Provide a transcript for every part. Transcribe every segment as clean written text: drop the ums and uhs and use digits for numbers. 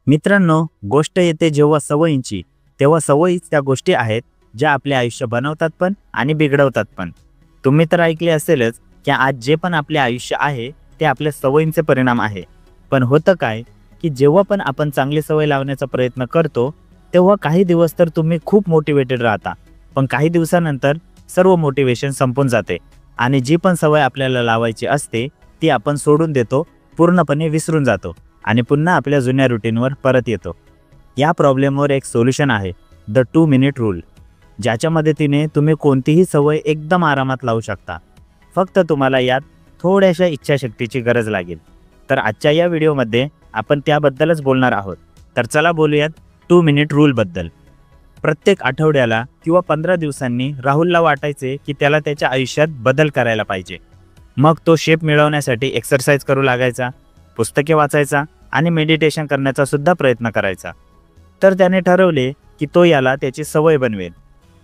मित्रांनो, गोष्ट येते जेव्हा सवयींची, तेव्हा सवयीच त्या गोष्टी आहेत ज्या आपले आयुष्य बनवतात पण आणि बिघडवतात पण. तुम्ही तर ऐकले असेलच की आज जे पण आपले आयुष्य आहे ते आपल्या सवयींचे परिणाम आहे. पण होतं काय की जेव्हा पण आपण चांगली सवय लावण्याचा प्रयत्न करतो तेव्हा काही दिवस तर तुम्ही खूप मोटिवेटेड राहता, पण काही दिवसानंतर सर्व मोटिवेशन संपून जाते आणि जी पण सवय आपल्याला लावायची असते ती आपण सोडून देतो, पूर्णपणे विसरून जातो आणि पुन्हा आपल्या जुन्या रुटीनवर परत येतो. या प्रॉब्लेमवर एक सोल्युशन आहे, द 2 मिनिट रूल, ज्याच्या मदतीने तुम्ही कोणतीही सवय एकदम आरामात लावू शकता. फक्त तुम्हाला यात थोड्याशा इच्छाशक्तीची गरज लागेल. तर आजच्या या व्हिडिओमध्ये आपण त्याबद्दलच बोलणार आहोत. तर चला बोलूयात 2 मिनिट रूल बद्दल. प्रत्येक आठवड्याला किंवा 15 दिवसांनी राहुलला वाटायचे की त्याला त्याच्या आयुष्यात बदल करायला पाहिजे. मग तो शेप मिळवण्यासाठी एक्सरसाइज करू लागायचा, पुस्तके वाचायचा आणि मेडिटेशन करण्याचा सुद्धा प्रयत्न करायचा. तर त्याने ठरवले की तो याला त्याची सवय बनवेल.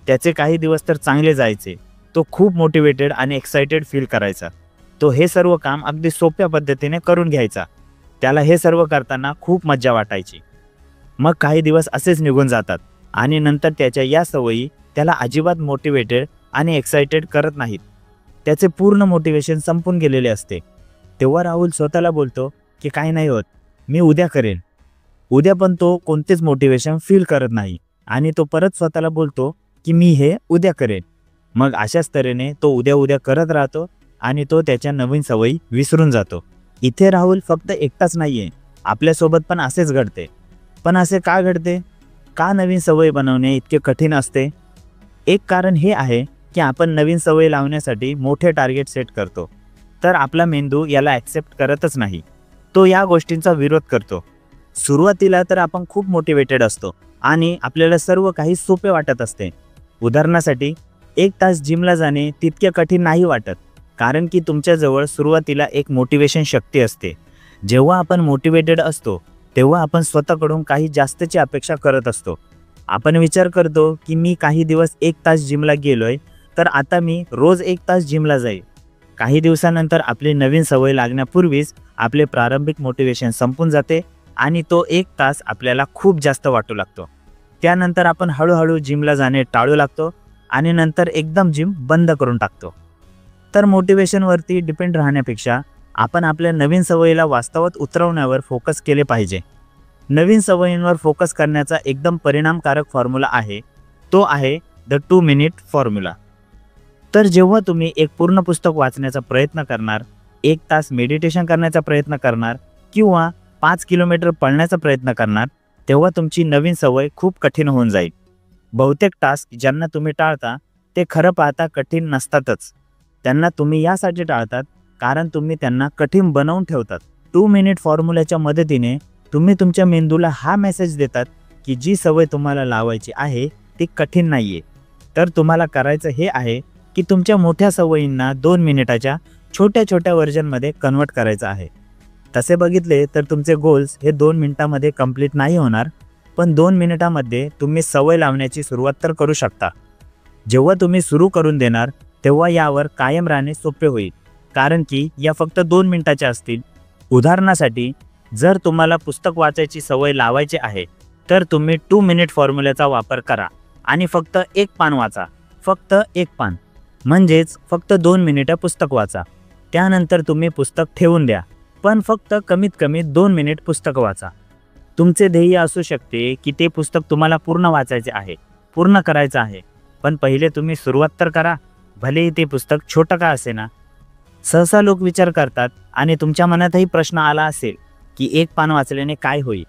त्याचे काही दिवस तर चांगले जायचे. तो खूप मोटिवेटेड आणि एक्साइटेड फील करायचा. तो हे सर्व काम अगदी सोप्या पद्धतीने करून घ्यायचा. त्याला हे सर्व करताना खूप मजा वाटायची. मग काही दिवस असेच निघून जातात आणि नंतर त्याच्या या सवयी त्याला अजिबात मोटिवेटेड आणि एक्साइटेड करत नाहीत. त्याचे पूर्ण मोटिवेशन संपून गेलेले असते. तेव्हा राहुल स्वतःला बोलतो की काही नाही होत, मी उद्या करेन. उद्या पण तो कोणतेच मोटिवेशन फील करत नाही आणि तो परत स्वतःला बोलतो की मी हे उद्या करेन. मग अशाच तऱ्हेने तो उद्या करत राहतो आणि तो त्याच्या नवीन सवयी विसरून जातो. इथे राहुल फक्त एकटाच नाहीये, आपल्यासोबत पण असेच घडते. पण असे का घडते? का नवीन सवय बनवणे इतके कठीण असते? एक कारण हे आहे की आपण नवीन सवय लावण्यासाठी मोठे टार्गेट सेट करतो, तर आपला मेंदू याला ॲक्सेप्ट करतच नाही. तो या गोष्टींचा विरोध करतो. सुरुवातीला तर आपण खूप मोटिवेटेड असतो आणि आपल्याला सर्व काही सोपे वाटत असते. उदाहरणासाठी 1 तास जिमला जाणे तितके कठीण नाही वाटत, कारण की तुमच्याजवळ सुरुवातीला एक मोटिवेशन शक्ती असते. जेव्हा आपण मोटिवेटेड असतो तेव्हा आपण स्वतःकडून काही जास्तची अपेक्षा करत असतो. आपण विचार करतो की मी काही दिवस 1 तास जिमला गेलोय, तर आता मी रोज 1 तास जिमला जाईल. काही दिवसानंतर आपली नवीन सवय लागण्यापूर्वीच आपले प्रारंभिक मोटिवेशन संपून जाते आणि तो 1 तास आपल्याला खूप जास्त वाटू लागतो. त्यानंतर आपण हळूहळू जिमला जाणे टाळू लागतो आणि नंतर एकदम जिम बंद करून टाकतो. तर मोटिवेशनवरती डिपेंड राहण्यापेक्षा आपण आपल्या नवीन सवयीला वास्तवात उतरवण्यावर फोकस केले पाहिजे. नवीन सवयींवर फोकस करण्याचा एकदम परिणामकारक फॉर्म्युला आहे, तो आहे द 2 मिनिट फॉर्म्युला. तर जेव्हा तुम्ही एक पूर्ण पुस्तक वाचण्याचा प्रयत्न करणार, 1 तास मेडिटेशन करण्याचा प्रयत्न करणार किंवा 5 किलोमीटर पळण्याचा प्रयत्न करणार, तेव्हा तुमची नवीन सवय खूप कठीण होऊन जाईल. बहुतेक टास्क ज्यांना तुम्ही टाळता ते खरं पाहता कठीण नसतातच. त्यांना तुम्ही यासाठी टाळतात कारण तुम्ही त्यांना कठीण बनवून ठेवतात. 2 मिनिट फॉर्म्युल्याच्या मदतीने तुम्ही तुमच्या मेंदूला हा मेसेज देतात की जी सवय तुम्हाला लावायची आहे ती कठीण नाहीये. तर तुम्हाला करायचं हे आहे की तुमच्या मोठ्या सवयींना 2 मिनिटाच्या छोट्या व्हर्जनमध्ये कन्वर्ट करायचं आहे. तसे बघितले तर तुमचे गोल्स हे 2 मिनिटांमध्ये कंप्लीट नाही होणार, पण 2 मिनिटांमध्ये तुम्ही सवय लावण्याची सुरुवात तर करू शकता. जेव्हा तुम्ही सुरू करून देणार तेव्हा यावर कायम राहणे सोपे होईल, कारण की या फक्त 2 मिनिटाच्या असतील. उदाहरणासाठी जर तुम्हाला पुस्तक वाचायची सवय लावायची आहे तर तुम्ही 2 मिनिट फॉर्म्युल्याचा वापर करा आणि फक्त 1 पान वाचा. फक्त 1 पान म्हणजेच फक्त 2 मिनिटं पुस्तक वाचा. त्यानंतर तुम्ही पुस्तक ठेवून द्या, पण फक्त कमीत कमी 2 मिनिट पुस्तक वाचा. तुमचे ध्येय असू शकते की ते पुस्तक तुम्हाला पूर्ण वाचायचे आहे, पूर्ण करायचं आहे, पण पहिले तुम्ही सुरुवात तर करा, भलेही ते पुस्तक छोटं का असेना. सहसा लोक विचार करतात आणि तुमच्या मनातही प्रश्न आला असेल की 1 पान वाचल्याने काय होईल.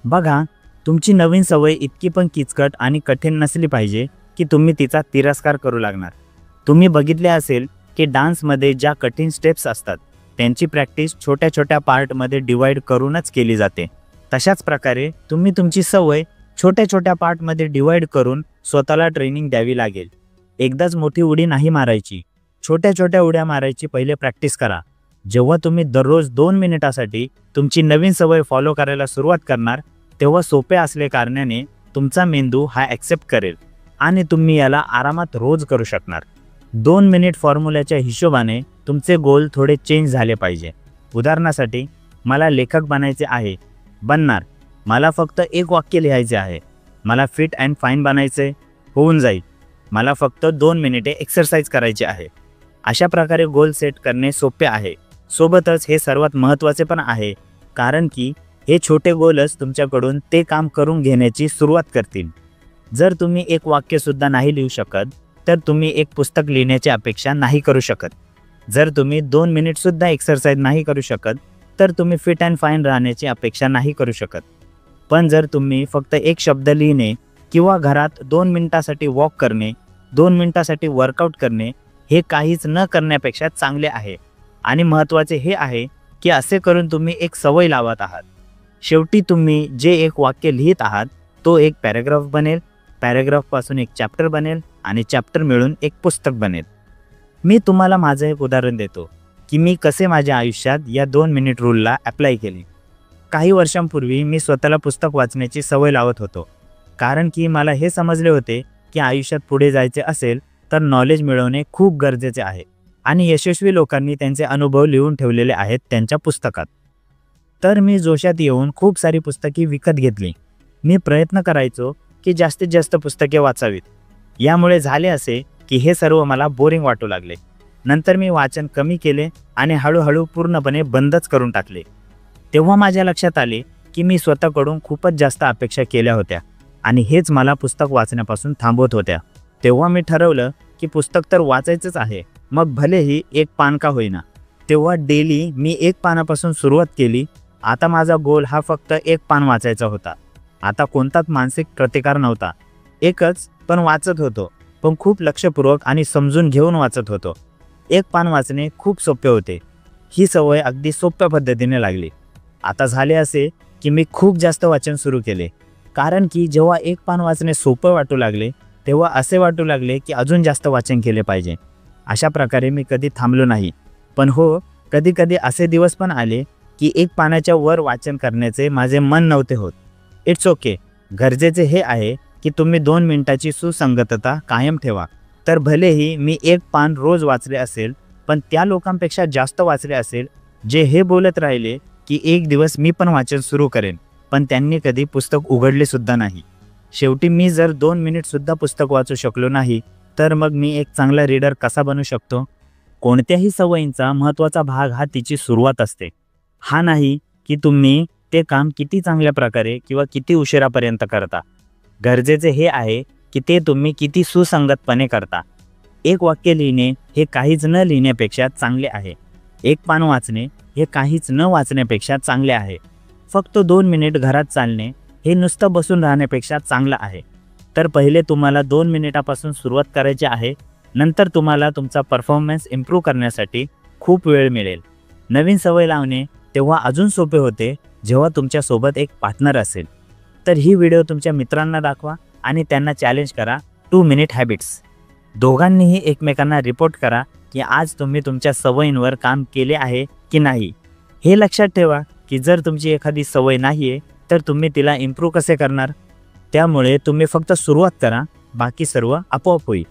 बघा, तुमची नवीन सवय इतकी पण किचकट आणि कठीण नसली पाहिजे की तुम्ही तिचा तिरस्कार करू लागणार. तुम्ही बघितले असेल की डान्समध्ये ज्या कठीण स्टेप्स असतात त्यांची प्रॅक्टिस छोट्या पार्टमध्ये डिवाइड करूनच केली जाते. तशाच प्रकारे तुम्ही तुमची सवय छोट्या पार्टमध्ये डिवाइड करून स्वतःला ट्रेनिंग द्यावी लागेल. एकदाच मोठी उडी नाही मारायची, छोट्या उड्या मारायची पहिले प्रॅक्टिस करा. जेव्हा तुम्ही दररोज 2 मिनिटासाठी तुमची नवीन सवय फॉलो करायला सुरुवात करणार तेव्हा सोपे असले कारणाने तुमचा मेंदू हा ॲक्सेप्ट करेल आणि तुम्ही याला आरामात रोज करू शकणार. 2 मिनिट फॉर्म्युल्याच्या हिशोबाने तुमचे गोल थोडे चेंज झाले पाहिजे. उदाहरणासाठी मला लेखक बनायचे आहे, बनणार, मला फक्त एक वाक्य लिहायचे आहे, मला फिट अँड फाईन बनायचे, होऊन जाईल, मला फक्त 2 मिनिटे एक्सरसाइज करायची आहे. अशा प्रकारे गोल सेट करणे सोपे आहे. सोबतच हे सर्वात महत्त्वाचे पण आहे, कारण की हे छोटे गोलच तुमच्याकडून ते काम करून घेण्याची सुरुवात करतील. जर तुम्ही एक वाक्यसुद्धा नाही लिहू शकत, तर तुम्ही एक पुस्तक लिहिण्याची अपेक्षा नाही करू शकत. जर तुम्ही 2 मिनिटसुद्धा एक्सरसाइज नाही करू शकत, तर तुम्ही फिट अँड फाईन राहण्याची अपेक्षा नाही करू शकत. पण जर तुम्ही फक्त एक शब्द लिहिणे किंवा घरात 2 मिनिटासाठी वॉक करणे, 2 मिनिटासाठी वर्कआउट करणे हे काहीच न करण्यापेक्षा चांगले आहे. आणि महत्त्वाचे हे आहे की असे करून तुम्ही एक सवय लावत आहात. शेवटी तुम्ही जे एक वाक्य लिहित आहात तो एक पॅराग्राफ बनेल, पॅराग्राफपासून एक चॅप्टर बनेल आणि चॅप्टर मिळून एक पुस्तक बनेल. मी तुम्हाला माझं एक उदाहरण देतो की मी कसे माझ्या आयुष्यात या 2 मिनिट रूलला अप्लाय केले. काही वर्षांपूर्वी मी स्वतःला पुस्तक वाचण्याची सवय लावत होतो, कारण की मला हे समजले होते की आयुष्यात पुढे जायचे असेल तर नॉलेज मिळवणे खूप गरजेचे आहे आणि यशस्वी लोकांनी त्यांचे अनुभव लिहून ठेवलेले आहेत त्यांच्या पुस्तकात. तर मी जोशात येऊन खूप सारी पुस्तके विकत घेतली. मी प्रयत्न करायचो की जास्तीत जास्त पुस्तके वाचावीत. यामुळे झाले असे की हे सर्व मला बोरिंग वाटू लागले. नंतर मी वाचन कमी केले आणि हळूहळू पूर्णपणे बंदच करून टाकले. तेव्हा माझ्या लक्षात आले की मी स्वतःकडून खूपच जास्त अपेक्षा केल्या होत्या आणि हेच मला पुस्तक वाचण्यापासून थांबवत होत्या. तेव्हा मी ठरवलं की पुस्तक तर वाचायचंच आहे, मग भलेही एक पान का होईना. तेव्हा डेली मी एक पानापासून सुरुवात केली. आता माझा गोल हा फक्त एक पान वाचायचा होता. आता कोणताच मानसिक प्रतिकार नव्हता. एकच पण वाचत होतो, पण खूप लक्षपूर्वक आणि समजून घेऊन वाचत होतो. एक पान वाचणे खूप सोपे होते. ही सवय अगदी सोप्या पद्धतीने लागली. आता झाले असे की मी खूप जास्त वाचन सुरू केले, कारण की जेव्हा एक पान वाचणे सोपं वाटू लागले तेव्हा असे वाटू लागले की अजून जास्त वाचन केले पाहिजे. अशा प्रकारे मी कधी थांबलो नाही. पण हो, कधी कधी असे दिवस पण आले की एक पानाच्या वर वाचन करण्याचे माझे मन नव्हते होत. It's okay. गरजेचे हे आहे की तुम्ही 2 मिनिटाची सुसंगतता कायम ठेवा. तर भलेही मी एक पान रोज वाचले असेल, पण त्या लोकांपेक्षा जास्त वाचले असेल जे हे बोलत राहिले की एक दिवस मी पण वाचन सुरू करेन, पण त्यांनी कधी पुस्तक उघडले सुद्धा नाही. शेवटी मी जर 2 मिनिटसुद्धा पुस्तक वाचू शकलो नाही, तर मग मी एक चांगला रीडर कसा बनू शकतो? कोणत्याही सवयींचा महत्त्वाचा भाग हा तिची सुरुवात असते. हा नाही की तुम्ही ते काम किती चांगल्या प्रकारे किंवा किती उशिरापर्यंत करता. गरजेचे हे आहे की ते तुम्ही किती सुसंगतपणे करता. एक वाक्य लिहिणे हे काहीच न लिहिण्यापेक्षा चांगले आहे. एक पान वाचणे हे काहीच न वाचण्यापेक्षा चांगले आहे. फक्त 2 मिनिट घरात चालणे हे नुसतं बसून राहण्यापेक्षा चांगलं आहे. तर पहिले तुम्हाला 2 मिनिटापासून सुरुवात करायची आहे. नंतर तुम्हाला तुमचा परफॉर्मन्स इम्प्रूव्ह करण्यासाठी खूप वेळ मिळेल. नवीन सवय लावणे तेव्हा अजून सोपे होते जेव्हा तुमच्यासोबत एक पार्टनर असेल. तर ही व्हिडिओ तुमच्या मित्रांना दाखवा आणि त्यांना चॅलेंज करा 2 मिनिट हॅबिट्स. दोघांनीही एकमेकांना रिपोर्ट करा की आज तुम्ही तुमच्या सवयींवर काम केले आहे की नाही. हे लक्षात ठेवा की जर तुमची एखादी सवय नाही आहे तर तुम्ही तिला इम्प्रूव्ह कसे करणार. त्यामुळे तुम्ही फक्त सुरुवात करा, बाकी सर्व आपोआप होईल.